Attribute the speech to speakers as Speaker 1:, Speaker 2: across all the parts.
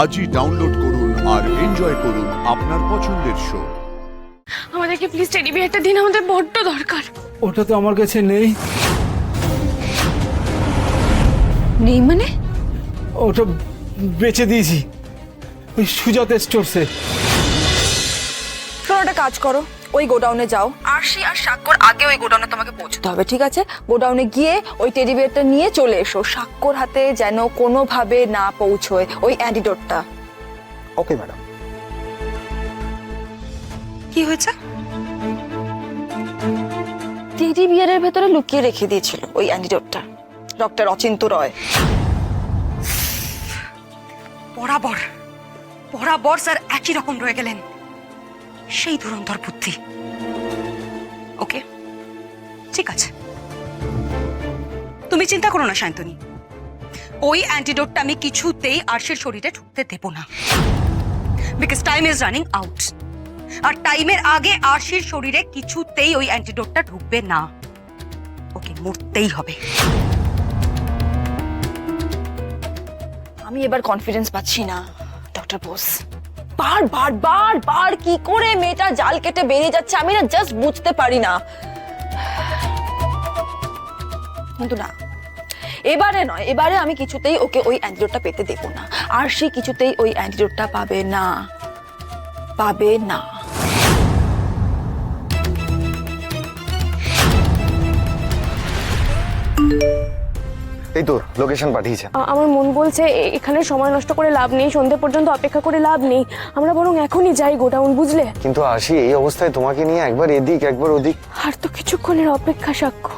Speaker 1: আজই ডাউনলোড করুন আর এনজয় করুন আপনার পছন্দের শো।
Speaker 2: আমাদেরকে প্লিজ টেডি বিয়ারটা দিন, আমাদের বড্ড দরকার।
Speaker 3: ওটা তো আমার কাছে নেই।
Speaker 2: নেই মানে?
Speaker 3: ওটা বেচে দিয়েছি ওই সুজাতা স্টোরসে।
Speaker 4: শোনো, একটা কাজ করো, ওই গোডাউনে যাও। আরশি আর স্বাক্ষর আগে ওই গোডাউনে তোমাকে পৌঁছতে হবে, ঠিক আছে? গোডাউনে গিয়ে ওই টেডি বিয়ারটা নিয়ে চলে এসো। স্বাক্ষর হাতে যেন কোনোভাবে না পৌঁছয় ওই অ্যান্টিডোটটা।
Speaker 5: Okay madam.
Speaker 4: কি হয়েছে? টেডি বিয়ারের ভেতরে লুকিয়ে রেখে দিয়েছিল ওই অ্যান্টিডোটটা ডক্টর অচিন্ত রয়।
Speaker 6: বরাবর বরাবর স্যার একই রকম রয়ে গেলেন, সেই ধুরন্ধর বুদ্ধি। ওকে, ঠিক আছে, তুমি চিন্তা করো না শান্তনী, ওই অ্যান্টিডোটটা আমি কিছুতেই আরশির শরীরে ঢুকতে দেব না, because time is running out. আর টাইমের আগে আরশির শরীরে কিছুতেই ওই অ্যান্টিডোটটা ঢুকবে না, ওকে মরতেই হবে।
Speaker 4: আমি এবার কনফিডেন্স পাচ্ছি না ডক্টর বোস। বার কি করে মেয়েটা জাল কেটে বেরিয়ে যাচ্ছে আমি না জাস্ট বুঝতে পারি না। কিন্তু না, এবারে নয়, এবারে আমি কিছুতেই ওকে ওই অ্যান্টিডোটটা পেতে দেব না। আর সে কিছুতেই ওই অ্যান্টিডোটটা পাবে না, পাবে না।
Speaker 5: এই তো লোকেশন পাঠিয়েছেন।
Speaker 2: আমার মন বলছে এখানে সময় নষ্ট করে লাভ নেই, সন্ধে পর্যন্ত অপেক্ষা করে লাভ নেই, আমরা বরং এখনই যাই গোডাউন, বুঝলে?
Speaker 5: কিন্তু আশি, এই অবস্থায় তোমাকে নিয়ে একবার এদিক একবার ওদিক।
Speaker 2: আর তো কিছুক্ষণের অপেক্ষা সাক্ষ্য।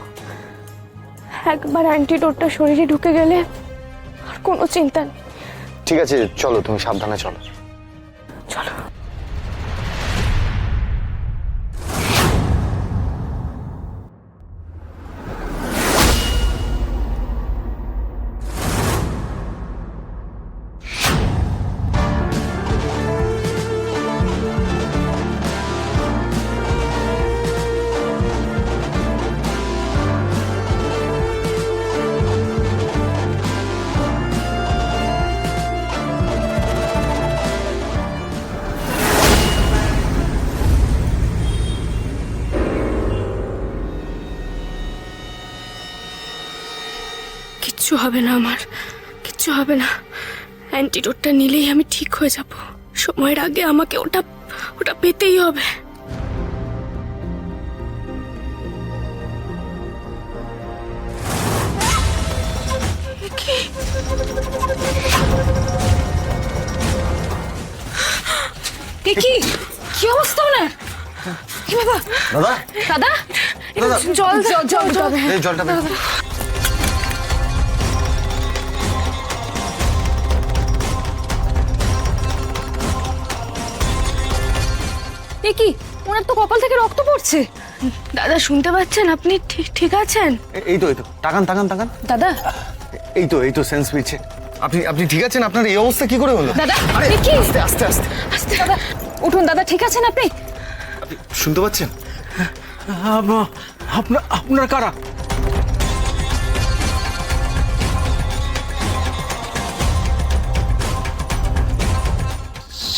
Speaker 2: একবার অ্যান্টিডোটটা শরীরে ঢুকে গেলে আর কোনো চিন্তা নেই।
Speaker 5: ঠিক আছে, চলো, তুমি সাবধানে চলো।
Speaker 2: চলো। কিচ্ছু হবে না, আমার কিচ্ছু হবে না। অ্যান্টিডোটটা নিলেই আমি ঠিক হয়ে যাব। সময়ের আগে আমাকে ওটা ওটা পেতেই হবে।
Speaker 4: কি কি অবস্থা ওনার? কি বাবা?
Speaker 5: দাদা,
Speaker 4: দাদা,
Speaker 5: দাদা,
Speaker 4: জল জল জল জল।
Speaker 5: এই জলটা বের করো।
Speaker 4: এ কি, ওনার তো কপাল থেকে রক্ত পড়ছে।
Speaker 2: দাদা শুনতে পাচ্ছেন? আপনি ঠিক আছেন?
Speaker 5: এই তো তাকান তাকান তাকান।
Speaker 4: দাদা,
Speaker 5: এই তো সেন্স ফিরছে। আপনি ঠিক আছেন? আপনার এই অবস্থা কি করে হলো?
Speaker 4: দাদা,
Speaker 5: আরে
Speaker 4: এ কি?
Speaker 5: আস্তে আস্তে আস্তে।
Speaker 4: আস্তে দাদা, উঠুন দাদা, ঠিক আছেন আপনি?
Speaker 5: শুনতে পাচ্ছেন?
Speaker 3: আপনার কারা?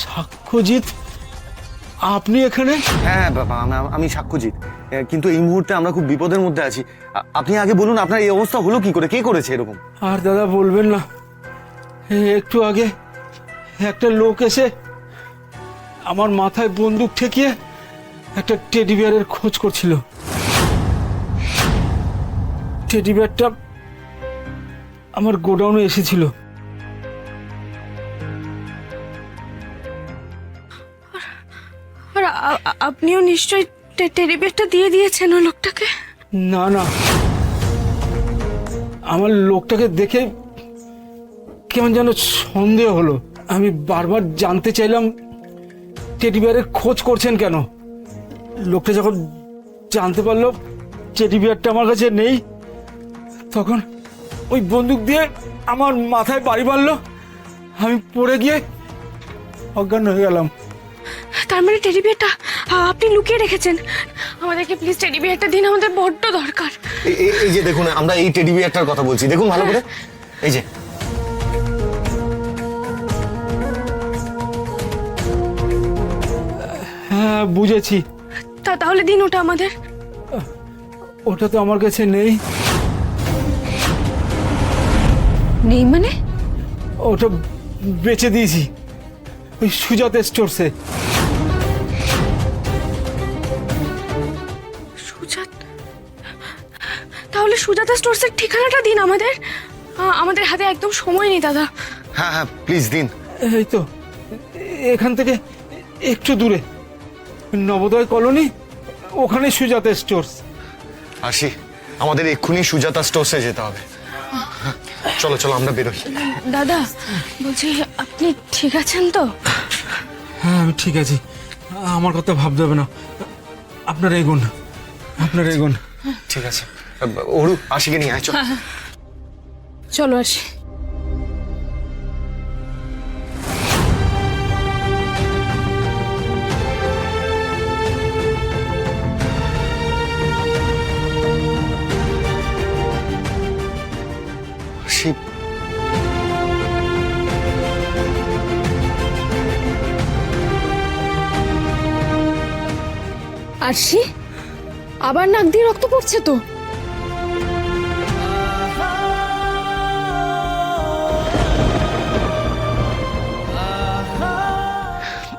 Speaker 3: সাক্ষ্যজিৎ, আপনি এখানে?
Speaker 5: হ্যাঁ বাবা, আমি সাক্ষ্যজিৎ। কিন্তু এই মুহূর্তে আমরা খুব বিপদের মধ্যে আছি। আপনি আগে বলুন, আপনার এই অবস্থা হলো কি করে? কে করেছে এরকম?
Speaker 3: আর দাদা বলবেন না, একটু আগে একটা লোক এসে আমার মাথায় বন্দুক ঠেকিয়ে একটা টেডি বিয়ারের খোঁজ করছিল। টেডি বিয়ারটা আমার গোডাউনে এসেছিল।
Speaker 2: আর আপনিও নিশ্চয়ই টেডি বিয়ারটা দিয়ে দিয়েছেন ওই লোকটাকে?
Speaker 3: না না, আমার লোকটাকে দেখে কেমন যেন সন্দেহ হলো। আমি বারবার জানতে চাইলাম টেডি বিয়ারের খোঁজ করছেন কেন। লোকটা যখন জানতে পারলো টেডি বিয়ারটা আমার কাছে নেই, তখন ওই বন্দুক দিয়ে আমার মাথায় বাড়ি মারলো। আমি পড়ে গিয়ে অজ্ঞান হয়ে গেলাম।
Speaker 2: তার মানে টেডি বিয়ারটা আপনি লুকিয়ে রেখেছেন? আমাদেরকে প্লিজ টেডি বিয়ারটা দিন, আমাদের বড্ড দরকার।
Speaker 5: এই যে দেখুন, আমরা এই টেডি বিয়ারটার কথা বলছি, দেখুন ভালো করে। এই যে
Speaker 3: হ্যাঁ বুঝেছি।
Speaker 2: তাহলে দিন ওটা আমাদের।
Speaker 3: ওটা তো আমার কাছে নেই।
Speaker 4: নেই মানে?
Speaker 3: ওটা বেচে দিয়েছি ওই সুজাতা স্টোরসে।
Speaker 2: তাহলে সুজাতা স্টোরসের ঠিকানাটা দিন আমাদের। আমাদের হাতে একদম সময় নেই দাদা।
Speaker 5: হ্যাঁ হ্যাঁ প্লিজ দিন।
Speaker 3: এই তো এখান থেকে একটু দূরে নবোদয় কলোনি, ওখানে সুজাতা স্টোরস।
Speaker 5: আসি, আমাদের এক্ষুনি সুজাতা স্টোরসে যেতে হবে। চলো চলো আমরা বেরোই।
Speaker 2: দাদা বলছি, আপনি ঠিক আছেন তো?
Speaker 3: হ্যাঁ আমি ঠিক আছি, আমার কথা ভাবতে হবে না। আপনারা এগোন, আপনারা এগোন।
Speaker 5: ঠিক আছে অরু, আশিকে নিয়ে আয় চল।
Speaker 2: চলো আসি।
Speaker 5: আশি,
Speaker 2: আরশি, আবার নাক দিয়ে রক্ত পড়ছে তো।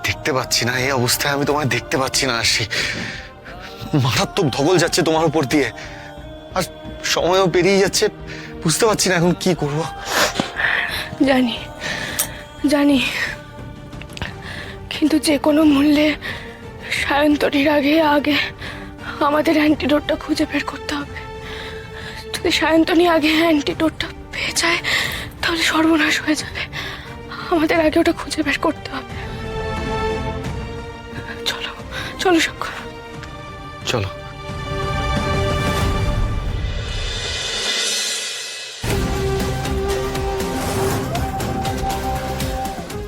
Speaker 5: দেখতে পাচ্ছি না, এই অবস্থায় আমি তোমায় দেখতে পাচ্ছি না আশি। মারাত্মক ধকল যাচ্ছে তোমার উপর দিয়ে, আর সময়ও পেরিয়ে যাচ্ছে, বুঝতে পারছি না এখন কি করব।
Speaker 2: জানি জানি, কিন্তু যে কোনো মূল্যে সায়ন্তনীর আগে আগে আমাদের অ্যান্টিডোটটা খুঁজে বের করতে হবে। যদি সায়ন্তনী আগে অ্যান্টিডোটটা পেয়ে যায় তাহলে সর্বনাশ হয়ে যাবে। আমাদের আগে ওটা খুঁজে বের করতে হবে। চলো চলো সাক্ষর।
Speaker 5: চলো।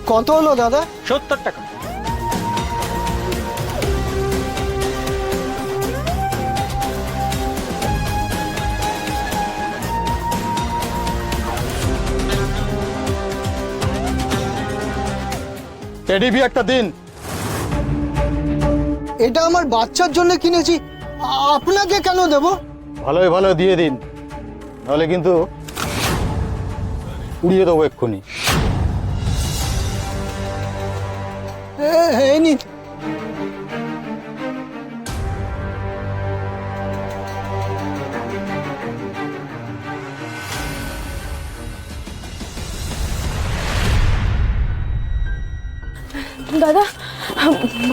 Speaker 7: কত হলো দাদা?
Speaker 8: 70 টাকা। টেডি বিয়ারটা দিন।
Speaker 7: এটা আমার বাচ্চার জন্য কিনেছি, আপনাকে কেন দেব?
Speaker 8: ভালোই ভালো দিয়ে দিন, নাহলে কিন্তু উড়িয়ে দেবো এক্ষুনি।
Speaker 7: এই নিন।
Speaker 2: দাদা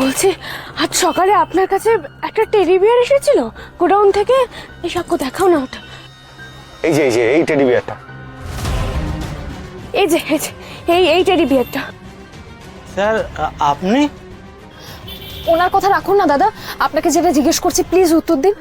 Speaker 2: বলছি, আজ সকালে আপনার কাছে একটা টেডি বিয়ার এসেছিল গোডাউন থেকে। এই সাক্ষ্য দেখাও না ওটা।
Speaker 5: এই যে এই টেডি বিয়ারটা।
Speaker 2: এই যে এই টেডি বিয়ারটা।
Speaker 8: স্যার আপনি?
Speaker 2: ওনার কথা রাখুন না দাদা, আপনাকে যেটা জিজ্ঞেস করছি প্লিজ উত্তর দিন।